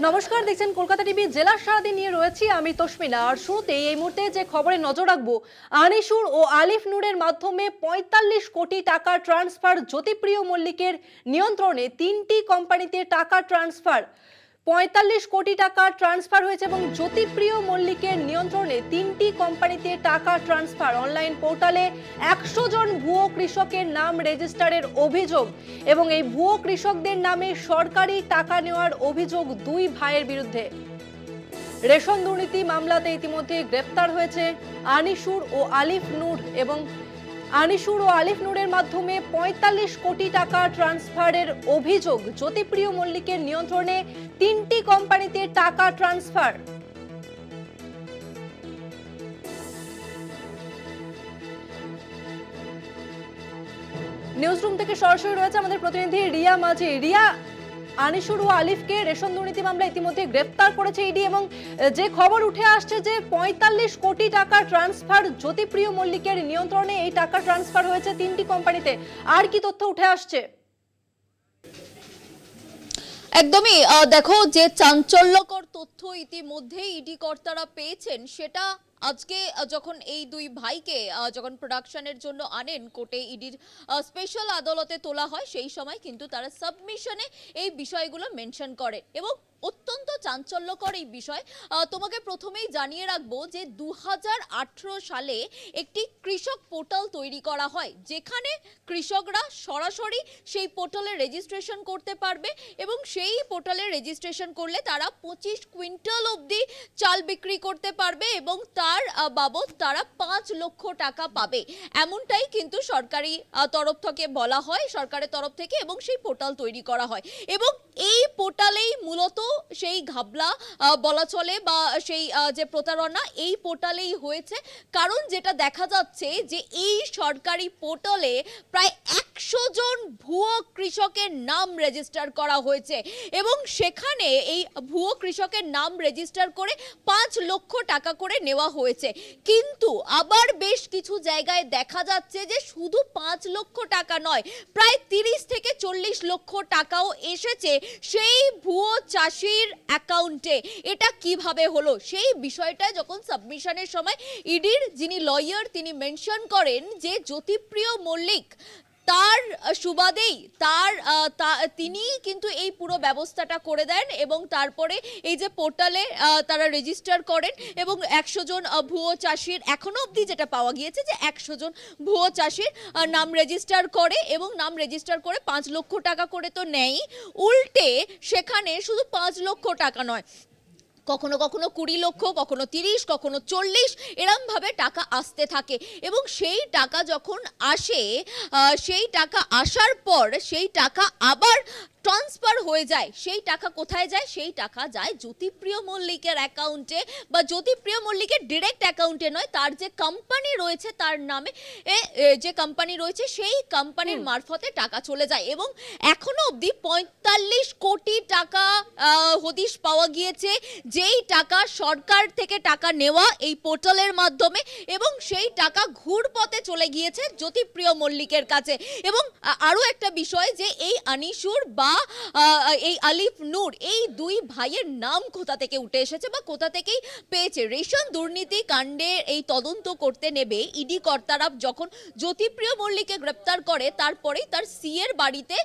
নমস্কার, দেখছেন কলকাতা টিভি। জেলার সারাদিন নিয়ে রয়েছি আমি তসমিনা। আর শুরুতেই এই মুহূর্তে যে খবরে নজর রাখবো, আনিসুর ও আলিফ নূরের মাধ্যমে ৪৫ কোটি টাকা ট্রান্সফার। জ্যোতিপ্রিয় মল্লিকের নিয়ন্ত্রণে ৩টি কোম্পানিতে টাকা ট্রান্সফার। ৪৫ কোটি টাকা ট্রান্সফার হয়েছে এবং জ্যোতিপ্রিয় মল্লিকের নিয়ন্ত্রণে ৩টি কোম্পানিতে টাকা ট্রান্সফার। অনলাইন পোর্টালে ১০০ জন ভুয়ো কৃষকের নাম রেজিস্টারের অভিযোগ এবং এই ভুয়ো কৃষকদের নামে সরকারি টাকা নেওয়ার অভিযোগ দুই ভাইয়ের বিরুদ্ধে। রেশন দুর্নীতি মামলাতে ইতিমধ্যে গ্রেপ্তার হয়েছে আনিসুর ও আলিফ নূর এবং আনিসুর ও আলিফ নূরের মাধ্যমে ৪৫ কোটি টাকা ট্রান্সফারের অভিযোগ। জ্যোতিপ্রিয় মল্লিকের নিয়ন্ত্রণে ৩টি কোম্পানিতে টাকা ট্রান্সফার। নিউজরুম থেকে সরাসরি রয়েছে আমাদের প্রতিনিধি রিয়া মাঝি। রিয়া, আনিসুর ও আলিফকে রেশন দুর্নীতি মামলা ইতিমধ্যে গ্রেফতার করেছে ইডি এবং যে খবর উঠে আসছে যে ৪৫ কোটি টাকা ট্রান্সফার জ্যোতিপ্রিয় মল্লিকের নিয়ন্ত্রণে এই টাকা ট্রান্সফার হয়েছে ৩টি কোম্পানিতে। আর কি তথ্য উঠে আসছে? একদমই দেখো, যে চাঞ্চল্যকর তথ্য ইতিমধ্যে ইডি কর্তারা পেয়েছেন সেটা আজকে যখন এই দুই ভাইকে যখন প্রোডাকশনের জন্য আনেন কোর্টে, ইডির স্পেশাল আদালতে তোলা হয়, সেই সময় কিন্তু তারা সাবমিশনে এই বিষয়গুলো মেনশন করে এবং অত্যন্ত চাঞ্চল্যকর এই বিষয়। তোমাকে প্রথমেই জানিয়ে রাখবো যে ২০১৮ সালে একটি কৃষক পোর্টাল তৈরি করা হয়, যেখানে কৃষকরা সরাসরি সেই পোর্টালে রেজিস্ট্রেশন করতে পারবে এবং সেই পোর্টালে রেজিস্ট্রেশন করলে তারা ২৫ কুইন্টাল অবধি চাল বিক্রি করতে পারবে এবং তার বাবদ তারা ৫ লক্ষ টাকা পাবে। এমনটাই কিন্তু সরকারি তরফ থেকে বলা হয়, সরকারের তরফ থেকে, এবং সেই পোর্টাল তৈরি করা হয় এবং এই পোর্টালেই মূলত সেই ঘাবলা বলা চলে বা সেই যে প্রতারণা এই পোর্টালেই হয়েছে। কারণ যেটা দেখা যাচ্ছে যে এই সরকারি পোর্টালে প্রায় ১০০ জন ভুয়ো কৃষকের নাম রেজিস্টার করা হয়েছে এবং সেখানে এই ভুয়ো কৃষকের নাম রেজিস্টার করে ৫ লক্ষ টাকা করে নেওয়া হয়েছে। কিন্তু আবার বেশ কিছু জায়গায় দেখা যাচ্ছে যে শুধু ৫ লক্ষ টাকা নয়, প্রায় ৩০ থেকে ৪০ লক্ষ টাকাও এসেছে সেই ভুয়ো চাষির অ্যাকাউন্টে। এটা কিভাবে হলো সেই বিষয়টা যখন সাবমিশনের সময় ইডির যিনি লয়ার তিনি মেনশন করেন যে জ্যোতিপ্রিয় মল্লিক তার সুবাদেই তিনি কিন্তু এই পুরো ব্যবস্থাটা করে দেন এবং তারপরে এই যে পোর্টালে তারা রেজিস্টার করেন এবং ১০০ জন ভুয়ো চাষির, এখনো অবধি যেটা পাওয়া গিয়েছে যে ১০০ জন ভুয়ো চাষির নাম রেজিস্টার করে এবং নাম রেজিস্টার করে ৫ লক্ষ টাকা করে তো নেই, উল্টে সেখানে শুধু ৫ লক্ষ টাকা নয়, কখনো কখনো ২০ লক্ষ, কখনো ৩০, কখনো ৪০, এরম ভাবে টাকা আসতে থাকে এবং সেই টাকা যখন আসে, সেই টাকা আসার পর সেই টাকা আবার ট্রান্সফার হয়ে যায়। সেই টাকা কোথায় যায়? সেই টাকা যায় জ্যোতিপ্রিয় মল্লিকের অ্যাকাউন্টে বা জ্যোতিপ্রিয় মল্লিকের ডিরেক্ট অ্যাকাউন্টে নয়, তার যে কোম্পানি রয়েছে তার নামে যে কোম্পানি রয়েছে সেই কোম্পানির মারফতে টাকা চলে যায় এবং এখনো অবধি ৪৫ কোটি টাকা হদিশ পাওয়া গিয়েছে, যেই টাকা সরকার থেকে টাকা নেওয়া এই পোর্টালের মাধ্যমে এবং সেই টাকা ঘুরপথে চলে গিয়েছে জ্যোতিপ্রিয় মল্লিকের কাছে। এবং আরও একটা বিষয় যে এই আনিসুর বা এই আলিফ নূর, এই দুই ভাইয়ের নাম কোথা থেকে উঠে এসেছে বা কোথা থেকেই পেয়েছে। রেশন দুর্নীতি কাণ্ডে এই তদন্ত করতে নেবে ইডি কর্তারা যখন জ্যোতিপ্রিয় মল্লিককে গ্রেপ্তার করে, তারপরেই তার সিএর বাড়িতে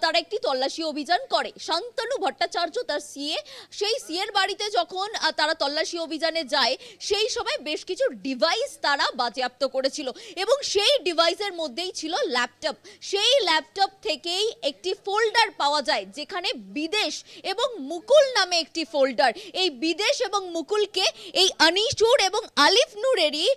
তারা একটি তল্লাশি অভিযান করে। শান্তনু ভট্টাচার্য তার সিএ, সেই সিএর বাড়িতে যখন তারা তল্লাশি অভিযানে যায় সেই সময় বেশ কিছু ডিভাইস তারা বাজেয়াপ্ত করেছিল এবং সেই ডিভাইসের মধ্যেই ছিল ল্যাপটপ। সেই ল্যাপটপ থেকেই একটি ফোল্ডার পাওয়া যায় যেখানে বিদেশ এবং মুকুল নামে একটি ফোল্ডার। এই বিদেশ এবং মুকুলকে এই আনিসুর এবং আলিফ নূরেরই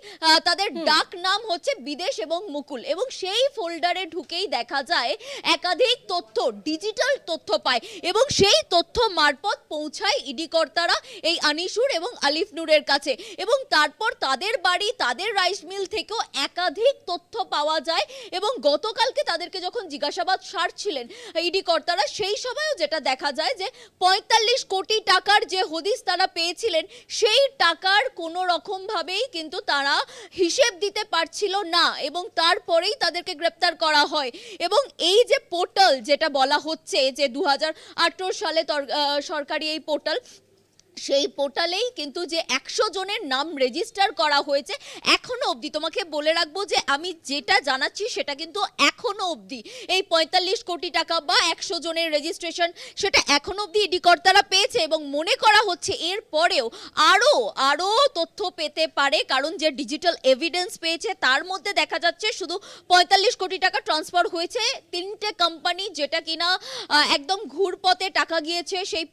তাদের ডাক নাম হচ্ছে বিদেশ এবং মুকুল এবং সেই ফোল্ডারে ঢুকেই দেখা যায় একাধিক তথ্য, ডিজিটাল তথ্য পায় এবং সেই তথ্য মারফত পৌঁছায় ইডি কর্তারা এই আনিসুর এবং আলিফ নূরের কাছে এবং তারপর তাদের বাড়ি, তাদের রাইস মিল থেকেও একাধিক তথ্য পাওয়া যায় এবং গতকালকে তাদেরকে যখন জিজ্ঞাসাবাদ সারছিলেন ইডি কর্তারা, তারা সেই সময়ও যেটা দেখা যায় যে ৪৫ কোটি টাকার যে হদিস তারা পেয়েছিলেন সেই টাকার কোনো রকম ভাবেই কিন্তু তারা হিসেব দিতে পারছিল না এবং তারপরেই তাদেরকে গ্রেপ্তার করা হয়। এবং এই যে পোর্টাল যেটা বলা হচ্ছে যে 2018 সালে সরকারি এই পোর্টাল, সেই পোর্টালেই কিন্তু যে 100 জনের নাম রেজিস্টার করা হয়েছে এখনো অবধি, তোমাকে বলে রাখবো যে আমি যেটা জানাচ্ছি সেটা কিন্তু এখনো অবধি এই ৪৫ কোটি টাকা বা 100 জনের রেজিস্ট্রেশন সেটা এখনো অবধি ইডি কর্তারা পেয়েছে এবং মনে করা হচ্ছে এর পরেও আরো আরো তথ্য পেতে পারে, কারণ যে ডিজিটাল এভিডেন্স পেয়েছে তার মধ্যে দেখা যাচ্ছে শুধু ৪৫ কোটি টাকা ট্রান্সফার হয়েছে 3টে কোম্পানি, যেটা কিনা একদম ঘুরপথে টাকা গিয়েছে সেই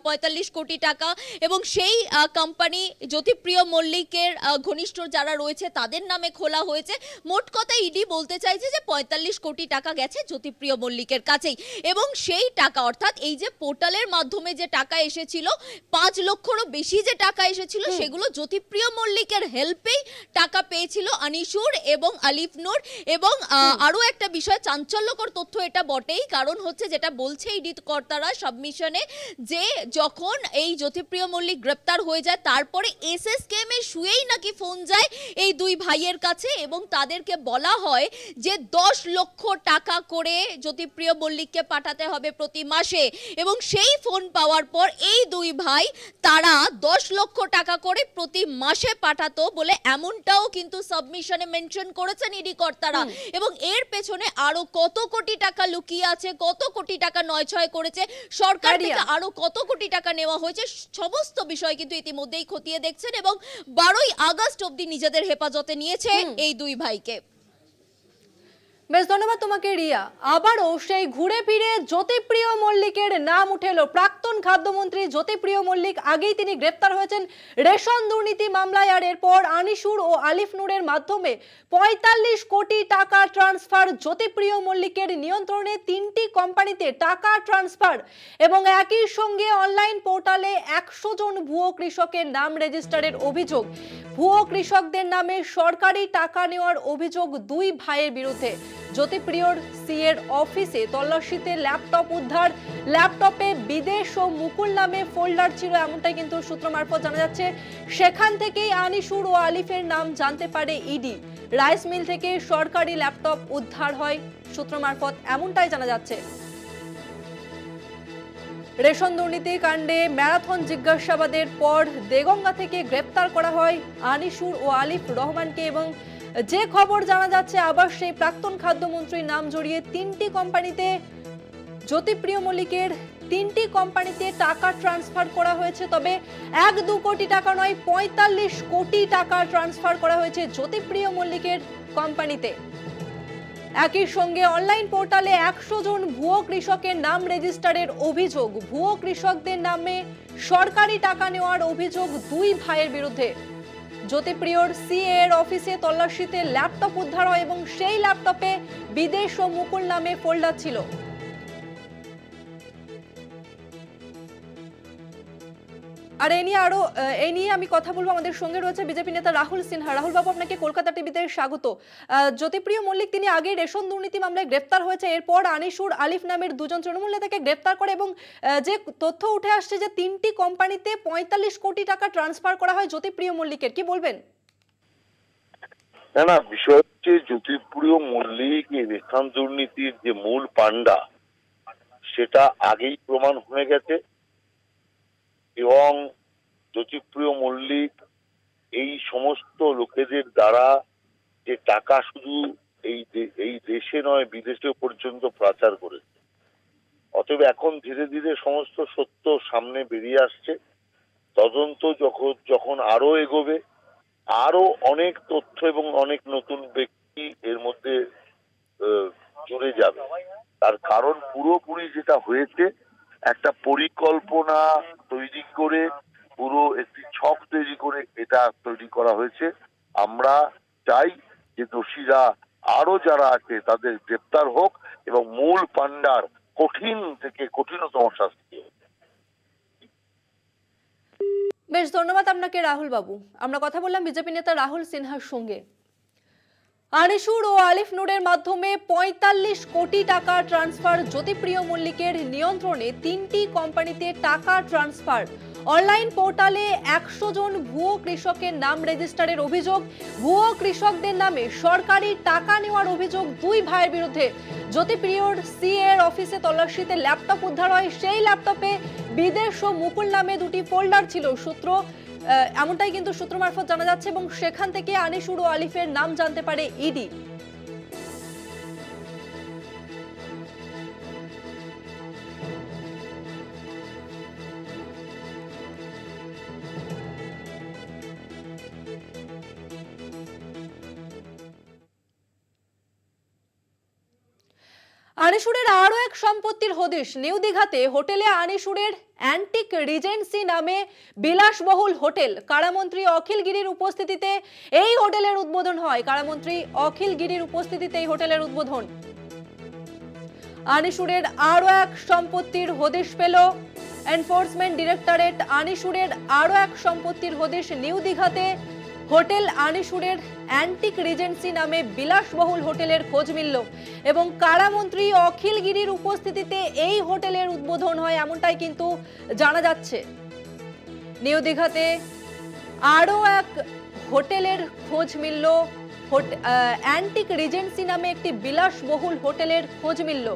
৪৫ কোটি টাকা। এবং সেই কোম্পানি জ্যোতিপ্রিয় মল্লিকের ঘনিষ্ঠ যারা রয়েছে তাদের নামে খোলা হয়েছে। মোট কথা ইডি বলতে চাইছে যে ৪৫ কোটি টাকা গেছে জ্যোতিপ্রিয় মল্লিকের কাছেই এবং সেই টাকা অর্থাৎ এই যে পোর্টালের মাধ্যমে যে টাকা এসেছিল ৫ লক্ষেরও বেশি যে টাকা এসেছিল সেগুলো জ্যোতিপ্রিয় মল্লিকের হেল্পেই টাকা পেয়েছিল আনিসুর এবং আলিফ নূর। এবং আরো একটা বিষয় চাঞ্চল্যকর তথ্য এটা বটেই, কারণ হচ্ছে যেটা বলছে ইডি কর্তারা সাবমিশনে যে যখন এই জ্যোতিপ্রিয় মল্লিক গ্রেপ্তার হয়ে যায় তারপরে এসএসকেএম এর শুয়েই নাকি ফোন যায় এই দুই ভাইয়ের কাছে এবং তাদেরকে বলা হয় যে ১০ লক্ষ টাকা করে জ্যোতিপ্রিয় মল্লিককে পাঠাতে হবে প্রতি মাসে। এবং সেই ফোন পাওয়ার পর এই দুই ভাই তারা ১০ লক্ষ টাকা করে প্রতি মাসে পাঠাতো বলে এমনটাও কিন্তু সাবমিশনে মেনশন করেছেন ইডি কর্তারা। এবং এর পেছনে আরো কত কোটি টাকা লুকিয়ে আছে, কত কোটি টাকা নয়ছয় করেছে সরকার থেকে, আরো কত কোটি টাকা নেওয়া হয়েছে, সমস্ত বিষয় কিন্তু ইতিমধ্যেই খতিয়ে দেখছেন এবং ১২ই আগস্ট অবধি নিজেদের হেফাজতে নিয়েছে এই দুই ভাইকে। বেশ, ধন্যবাদ তোমাকে রিয়া। আবারও সেই ঘুরে ফিরে জ্যোতিপ্রিয় মল্লিকের নাম উঠে এলো। প্রাক্তন খাদ্যমন্ত্রী জ্যোতিপ্রিয় মল্লিক, আগেই তিনি গ্রেপ্তার হয়েছেন রেশন দুর্নীতি মামলায়, আর এরপর আনিসুর ও আলিফ নূরের মাধ্যমে ৪৫ কোটি টাকা ট্রান্সফার জ্যোতিপ্রিয় মল্লিকের নিয়ন্ত্রণে 3টি কোম্পানিতে টাকা ট্রান্সফার এবং একই সঙ্গে অনলাইন পোর্টালে 100 জন ভুয়ো কৃষকের নাম রেজিস্টারের অভিযোগ। ভুয়ো কৃষকদের নামে সরকারি টাকা নেওয়ার অভিযোগ দুই ভাইয়ের বিরুদ্ধে। জ্যোতিপ্রিয়র সিএর অফিসে তল্লাশিতে ল্যাপটপ উদ্ধার, ল্যাপটপে বিদেশ ও মুকুল নামে ফোল্ডার ছিল, এমনটাই কিন্তু সূত্র মারফত জানা যাচ্ছে। সেখান থেকেই আনিসুর ও আলিফের নাম জানতে পারে ইডি। রাইস মিল থেকে সরকারি ল্যাপটপ উদ্ধার হয় সূত্র মারফত, এমনটাই জানা যাচ্ছে। রেশন দুর্নীতি কাণ্ডে ম্যারাথন জিজ্ঞাসাবাদের পর দেগঙ্গা থেকে গ্রেপ্তার করা হয় আনিসুর ও আলিফ রহমানকে এবং যে খবর জানা যাচ্ছে আবার সেই প্রাক্তন খাদ্যমন্ত্রীর নাম জড়িয়ে 3টি কোম্পানিতে জ্যোতিপ্রিয় মল্লিকের 3টি কোম্পানিতে টাকা ট্রান্সফার করা হয়েছে। তবে 1-2 কোটি টাকা নয়, ৪৫ কোটি টাকা ট্রান্সফার করা হয়েছে জ্যোতিপ্রিয় মল্লিকের কোম্পানিতে। একই সঙ্গে অনলাইন পোর্টালে 100 জন ভুয়ো কৃষকের নাম রেজিস্টারের অভিযোগ। ভুয়ো কৃষকদের নামে সরকারি টাকা নেওয়ার অভিযোগ দুই ভাইয়ের বিরুদ্ধে। জ্যোতিপ্রিয়র সিএ এর অফিসে তল্লাশিতে ল্যাপটপ উদ্ধার হয় এবং সেই ল্যাপটপে বিদেশ ও মুকুল নামে ফোল্ডার ছিল। আর এই নিয়ে আমি কথা বলবো, আমাদের সঙ্গে রয়েছে বিজেপি নেতা রাহুল সিনহা। রাহুল বাবু, আপনাকে কলকাতা টিভিতে স্বাগত। জ্যোতিপ্রিয় মল্লিক তিনি আগে রেশন দুর্নীতি মামলায় গ্রেপ্তার হয়েছে, এরপর আনিসুর আলিফ নামের দুজন তৃণমূল নেতাকে গ্রেপ্তার করে এবং যে তথ্য উঠে আসছে যে 3টি কোম্পানিতে ৪৫ কোটি টাকা ট্রান্সফার করা হয় জ্যোতিপ্রিয় মল্লিকের, কি বলবেন? না, বিষয় হচ্ছে জ্যোতিপ্রিয় মল্লিক এই রেশন দুর্নীতির যে মূল পান্ডা সেটা আগেই প্রমাণ হয়ে গেছে এবং জ্যোতিপ্রিয় মল্লিক এই সমস্ত লোকেদের দ্বারা যে টাকা শুধু এই দেশে নয় বিদেশে পর্যন্ত পাচার করেছে। অতএব এখন ধীরে ধীরে সমস্ত সত্য সামনে বেরিয়ে আসছে। তদন্ত যখন আরো এগোবে আরো অনেক তথ্য এবং অনেক নতুন ব্যক্তি এর মধ্যে জুড়ে যাবে। তার কারণ পুরোপুরি যেটা হয়েছে একটা পরিকল্পনা তৈরি করে, পুরো একটি ছক তৈরি করে এটা তৈরি করা হয়েছে। আমরা চাই যে দোষীরা আরো যারা আছে তাদের গ্রেপ্তার হোক এবং মূল পান্ডার কঠিন থেকে কঠিনতম শাস্তি হোক। বেশ, ধন্যবাদ আপনাকে রাহুল বাবু। আমরা কথা বললাম বিজেপি নেতা রাহুল সিনহার সঙ্গে। আনিসুর ও আলিফ নূরের মাধ্যমে ৪৫ কোটি টাকা ট্রান্সফার। জ্যোতিপ্রিয় মল্লিকের নিয়ন্ত্রণে ৩টি কোম্পানিতে টাকা ট্রান্সফার। অনলাইন পোর্টালে ১০০ জন ভুয়ো কৃষকের নাম রেজিস্টারের অভিযোগ। ভুয়ো কৃষকদের নামে সরকারি টাকা নেওয়ার অভিযোগ দুই ভাইয়ের বিরুদ্ধে। জ্যোতিপ্রিয়র সিএর অফিসে তল্লাশিতে ল্যাপটপ উদ্ধার হয়। সেই ল্যাপটপে বিদেশ ও মুকুল নামে দুটি ফোল্ডার ছিল। এমনটাই কিন্তু সূত্র মারফত জানা যাচ্ছে এবং সেখান থেকে আনিসুর ও আলিফের নাম জানতে পারে ইডি। আনিসুরের আরো এক সম্পত্তির হদিশ। নিউ দীঘাতে হোটেলে আনিসুরের অ্যান্টিক রিজেন্সি নামে বিলাসবহুল হোটেল। কারামন্ত্রী অখিল গিরির উপস্থিতিতে এই হোটেলের উদ্বোধন হয়। কারামন্ত্রী অখিল গিরির উপস্থিতিতে এই হোটেলের উদ্বোধন। আনিসুরের আরো এক সম্পত্তির হদিশ পেল এনফোর্সমেন্ট ডিরেক্টরেট। আনিসুরের আরো এক সম্পত্তির হদিশ। নিউ দীঘাতে হোটেল আনিসুরের অ্যান্টিক রিজেন্সি নামে বিলাসবহুল হোটেলের খোঁজ মিলল এবং কারামন্ত্রী অখিল গিরির উপস্থিতিতে এই হোটেলের উদ্বোধন হয়, এমনটাই কিন্তু জানা যাচ্ছে। নিউ দীঘাতে আরো এক হোটেলের খোঁজ মিলল। অ্যান্টিক রিজেন্সি নামে একটি বিলাসবহুল হোটেলের খোঁজ মিলল।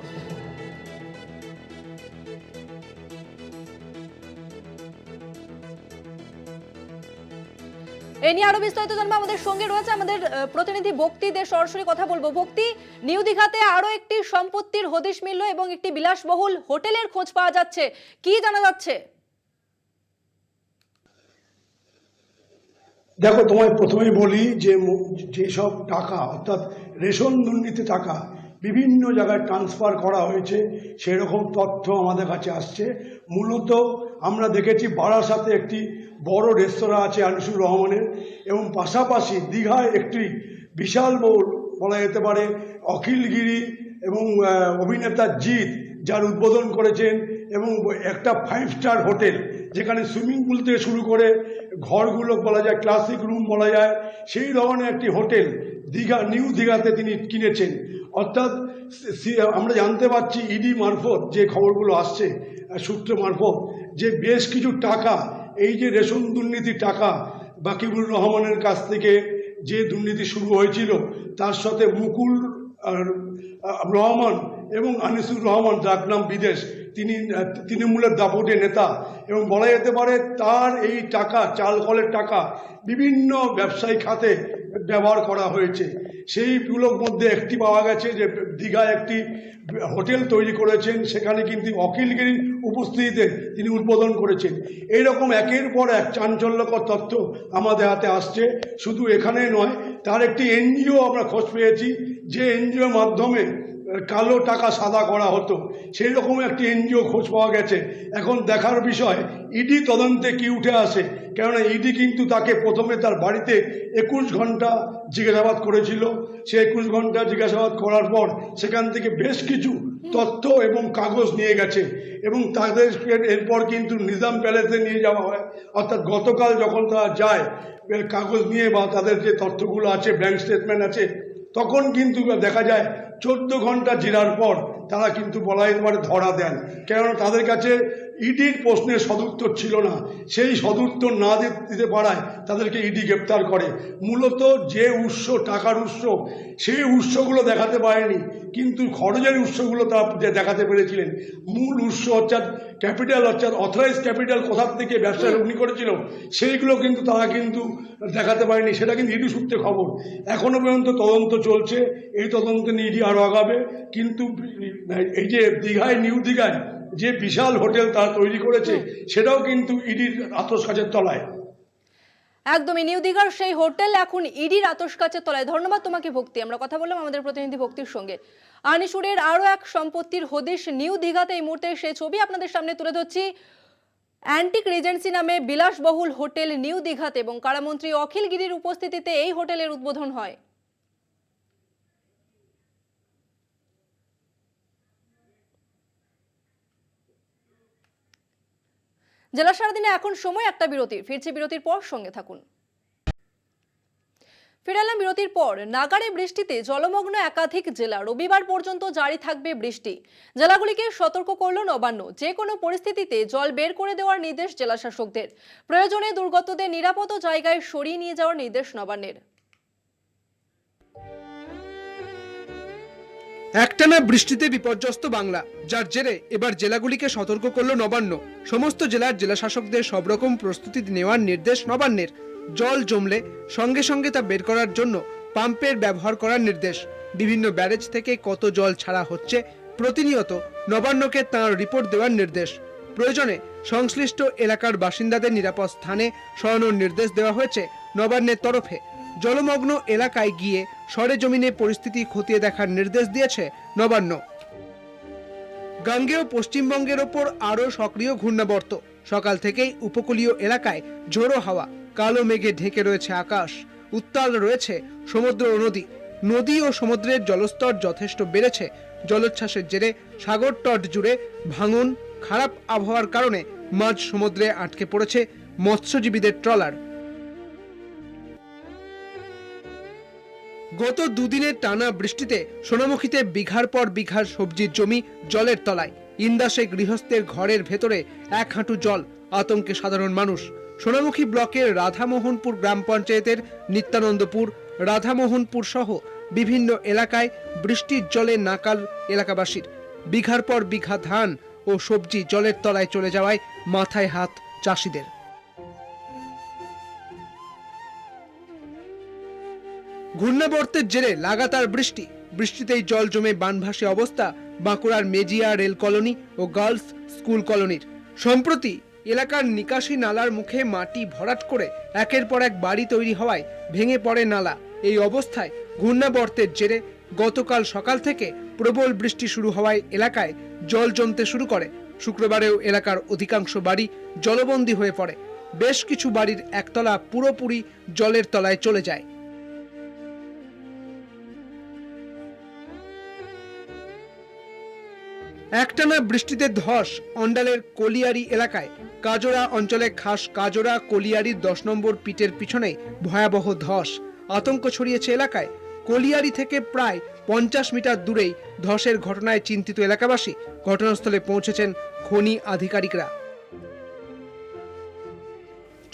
এ নিয়ে আরো বিস্তারিত জানবো। আমাদের সঙ্গে রয়েছে আমাদের প্রতিনিধি ভক্তি দে, সরাসরি কথা বলবো। ভক্তি, নিউ দীঘাতে আরো একটি সম্পত্তির হদিশ মিলল এবং একটি বিলাসবহুল হোটেলের খোঁজ পাওয়া যাচ্ছে, কি জানা যাচ্ছে? দেখো, তোমায় প্রথমেই বলি যে যেসব টাকা অর্থাৎ রেশন দুর্নীতি টাকা বিভিন্ন জায়গায় ট্রান্সফার করা হয়েছে সেরকম তথ্য আমাদের কাছে আসছে। মূলত আমরা দেখেছি বারাসাতে একটি বড় রেস্তোরাঁ আছে আনিসুর রহমানের, এবং পাশাপাশি দীঘায় একটি বিশাল বলা যেতে পারে অখিলগিরি এবং অভিনেতা জিৎ যার উদ্বোধন করেছেন, এবং একটা 5 স্টার হোটেল যেখানে সুইমিং পুল থেকে শুরু করে ঘরগুলো বলা যায় ক্লাসিক রুম বলা যায়, সেই ধরনের একটি হোটেল নিউ দীঘাতে তিনি কিনেছেন। অর্থাৎ আমরা জানতে পারছি ইডি মারফত যে খবরগুলো আসছে সূত্র মারফত যে বেশ কিছু টাকা, এই যে রেশন দুর্নীতির টাকা বাকিবুর রহমানের কাছ থেকে যে দুর্নীতি শুরু হয়েছিল, তার সাথে মুকুল রহমান এবং আনিসুর রহমান যার নাম বিদেশ, তিনি তৃণমূলের দাপটে নেতা, এবং বলা যেতে পারে তার এই টাকা চাল কলের টাকা বিভিন্ন ব্যবসায়িক খাতে ব্যবহার করা হয়েছে। সেইগুলোর মধ্যে একটি পাওয়া গেছে যে দীঘায় একটি হোটেল তৈরি করেছেন, সেখানে কিন্তু অখিলগিরির উপস্থিতিতে তিনি উদ্বোধন করেছেন। এইরকম একের পর এক চাঞ্চল্যকর তথ্য আমাদের হাতে আসছে। শুধু এখানে নয়, তার একটি এনজিও আমরা খোঁজ পেয়েছি যে এনজিওর মাধ্যমে কালো টাকা সাদা করা হতো, সেই রকম একটি এনজিও খোঁজ পাওয়া গেছে। এখন দেখার বিষয় ইডি তদন্তে কি উঠে আসে, কেননা ইডি কিন্তু তাকে প্রথমে তার বাড়িতে 21 ঘন্টা জিজ্ঞাসাবাদ করেছিল। সে 21 ঘন্টা জিজ্ঞাসাবাদ করার পর সেখান থেকে বেশ কিছু তথ্য এবং কাগজ নিয়ে গেছে, এবং তাদের এরপর কিন্তু নিজাম প্যালেসে নিয়ে যাওয়া হয়। অর্থাৎ গতকাল যখন তারা যায় কাগজ নিয়ে বা তাদের যে তথ্যগুলো আছে ব্যাংক স্টেটমেন্ট আছে, তখন কিন্তু দেখা যায় 14 ঘন্টা জেরার পর তারা কিন্তু বলা যেতে পারে ধরা দেন, কেননা তাদের কাছে ইডির প্রশ্নের সদুত্তর ছিল না। সেই সদুত্তর না দিতে পারায় তাদেরকে ইডি গ্রেপ্তার করে। মূলত যে উৎস, টাকার উৎস, সেই উৎসগুলো দেখাতে পারেনি, কিন্তু খরচের উৎসগুলো তারা দেখাতে পেরেছিলেন। মূল উৎস অর্থাৎ ক্যাপিটাল, অর্থাৎ অথরাইজ ক্যাপিটাল কোথা থেকে ব্যবসা লগ্নি করেছিল, সেইগুলো কিন্তু তারা কিন্তু দেখাতে পারেনি। সেটা কিন্তু ইডি সূত্রে খবর। এখনো পর্যন্ত তদন্ত চলছে, এই তদন্ত নিয়ে ইডি আরও আগাবে। কিন্তু এই যে দীঘায়, নিউ দীঘায় যে বিশাল হোটেল তারা তৈরি করেছে, সেটাও কিন্তু ইডির আতশকাচের তলায়। একদমই, নিউ দীঘার সেই হোটেল এখন ইডির আতশকাচের তলায়। ধন্যবাদ তোমাকে ভক্তি। আমরা কথা বললাম আমাদের প্রতিনিধি ভক্তির সঙ্গে। আনিসুরের আরো এক সম্পত্তির হদিশ নিউ দীঘাতে এই মুহূর্তে সেই ছবি আপনাদের সামনে তুলে ধরছি। অ্যান্টিক রিজেন্সি নামে বিলাসবহুল হোটেল নিউ দীঘাতে এবং কারামন্ত্রী অখিল গিরির উপস্থিতিতে এই হোটেলের উদ্বোধন হয়। জেলা সারাদিনে এখন সময় একটা বিরতির। ফিরছি বিরতির পর, সঙ্গে থাকুন। ফিরে এলাম বিরতির পর। নাগাড়ে বৃষ্টিতে জলমগ্ন একাধিক জেলা, রবিবার পর্যন্ত জারি থাকবে বৃষ্টি। জেলাগুলিকে সতর্ক করল নবান্ন। যে কোনো পরিস্থিতিতে জল বের করে দেওয়ার নির্দেশ জেলা শাসকদের। প্রয়োজনে দুর্গতদের নিরাপদ জায়গায় সরিয়ে নিয়ে যাওয়ার নির্দেশ নবান্নের। একটানা বৃষ্টিতে বিপর্যস্ত বাংলা, যার জেরে এবার জেলাগুলিকে সতর্ক করল নবান্ন। সমস্ত জেলার জেলাশাসকদের সব রকম প্রস্তুতি নেওয়ার নির্দেশ নবান্নের। জল জমলে সঙ্গে সঙ্গে তা বের করার জন্য পাম্পের ব্যবহার করার নির্দেশ। বিভিন্ন ব্যারেজ থেকে কত জল ছাড়া হচ্ছে প্রতিনিয়ত নবান্নকে তাঁর রিপোর্ট দেওয়ার নির্দেশ। প্রয়োজনে সংশ্লিষ্ট এলাকার বাসিন্দাদের নিরাপদ স্থানে সরানোর নির্দেশ দেওয়া হয়েছে নবান্নের তরফে। জলমগ্ন এলাকায় গিয়ে সরেজমিনে পরিস্থিতি খতিয়ে দেখার নির্দেশ দিয়েছে নবান্ন। গাঙ্গেয় পশ্চিমবঙ্গের ওপর আরও সক্রিয় ঘূর্ণাবর্ত। সকাল থেকেই উপকূলীয় এলাকায় ঝোড়ো হাওয়া, কালো মেঘে ঢেকে রয়েছে আকাশ। উত্তাল রয়েছে সমুদ্র ও নদী। নদী ও সমুদ্রের জলস্তর যথেষ্ট বেড়েছে। জলোচ্ছ্বাসের জেরে সাগর তট জুড়ে ভাঙন। খারাপ আবহাওয়ার কারণে মাঝ সমুদ্রে আটকে পড়েছে মৎস্যজীবীদের ট্রলার। গত দুদিনের টানা বৃষ্টিতে সোনামুখীতে বিঘার পর বিঘার সবজির জমি জলের তলায়। ইন্দাসে গৃহস্থের ঘরের ভেতরে 1 হাঁটু জল। আতঙ্কে সাধারণ মানুষ। সোনামুখী ব্লকের রাধামোহনপুর গ্রাম পঞ্চায়েতের নিত্যানন্দপুর, রাধামোহনপুর সহ বিভিন্ন এলাকায় বৃষ্টির জলে নাকাল এলাকাবাসীর। বিঘার পর বিঘা ধান ও সবজি জলের তলায় চলে যাওয়ায় মাথায় হাত চাষিদের। ঘূর্ণাবর্তের জেরে লাগাতার বৃষ্টিতেই জল জমে বানভাসী অবস্থা বাঁকুড়ার মেজিয়া রেল কলোনি ও গার্লস স্কুল কলোনির। সম্প্রতি এলাকার নিকাশি নালার মুখে মাটি ভরাট করে একের পর এক বাড়ি তৈরি হওয়ায় ভেঙে পড়ে নালা। এই অবস্থায় ঘূর্ণাবর্তের জেরে গতকাল সকাল থেকে প্রবল বৃষ্টি শুরু হওয়ায় এলাকায় জল জমতে শুরু করে। শুক্রবারেও এলাকার অধিকাংশ বাড়ি জলবন্দী হয়ে পড়ে। বেশ কিছু বাড়ির একতলা পুরোপুরি জলের তলায় চলে যায়। একটানা বৃষ্টিতে ধস অন্ডালের কলিয়ারি এলাকায়। কাজোড়া অঞ্চলে খাস কাজোড়া কলিয়ারির 10 নম্বর পিটের পিছনে ভয়াবহ ধস। আতঙ্ক ছড়িয়েছে এলাকায়। কলিয়ারি থেকে প্রায় 50 মিটার দূরেই ধসের ঘটনায় চিন্তিত এলাকাবাসী। ঘটনাস্থলে পৌঁছেছেন খনি আধিকারিকরা।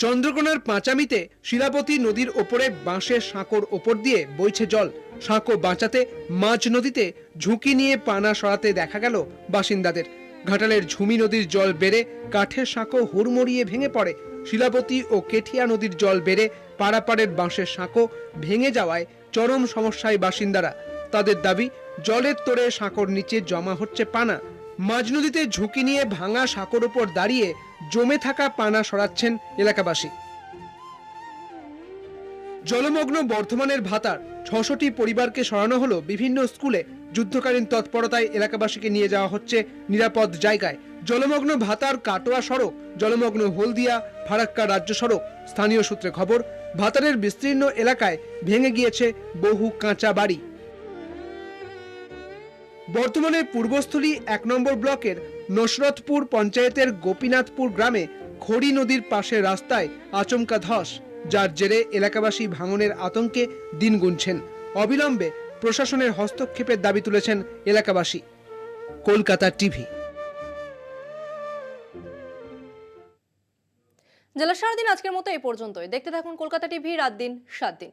চন্দ্রকোনার পাঁচামিতে শিলাবতী নদীর ওপরে বাঁশের সাঁকোর ওপর দিয়ে বইছে জল। সাঁকো বাঁচাতে মাঝ নদীতে ঝুঁকি নিয়ে পানা সরাতে দেখা গেল বাসিন্দাদের। ঘাটালের ঝুমি নদীর জল বেড়ে কাঠের সাঁকো হুড়মুড়িয়ে ভেঙে পড়ে। শিলাবতী ও কেঠিয়া নদীর জল বেড়ে পাড়াপাড়ের বাঁশের সাঁকো ভেঙে যাওয়ায় চরম সমস্যায় বাসিন্দারা। তাদের দাবি, জলের তোড়ে সাঁকোর নিচে জমা হচ্ছে পানা। মাঝ নদীতে ঝুঁকি নিয়ে ভাঙা সাঁকোর ওপর দাঁড়িয়ে জমে থাকা পানা সরাচ্ছেন এলাকাবাসী। জলমগ্ন বর্ধমানের ভাতার 600টি পরিবারকে সরানো হলো বিভিন্ন স্কুলে। যুদ্ধকালীন তৎপরতায় এলাকাবাসীকে নিয়ে যাওয়া হচ্ছে নিরাপদ জায়গায়। জলমগ্ন ভাতার কাটোয়া সড়ক, জলমগ্ন হলদিয়া ফারাক্কা রাজ্য সড়ক। স্থানীয় সূত্রে খবর, ভাতারের বিস্তীর্ণ এলাকায় ভেঙে গিয়েছে বহু কাঁচা বাড়ি। বর্তমানের পূর্বস্থলী 1 নম্বর ব্লকের নসরতপুর পঞ্চায়েতের গোপীনাথপুর গ্রামে খড়ি নদীর পাশে রাস্তায় আচমকা ধস, যার জেরে এলাকাবাসী ভাঙনের আতঙ্কে দিন গুনছেন। অবিলম্বে প্রশাসনের হস্তক্ষেপের দাবি তুলেছেন এলাকাবাসী। কলকাতা টিভি। জেলা সারাদিন আজকের মতো এই পর্যন্তই। দেখতে থাকুন কলকাতা টিভি, রাত দিন 7 দিন।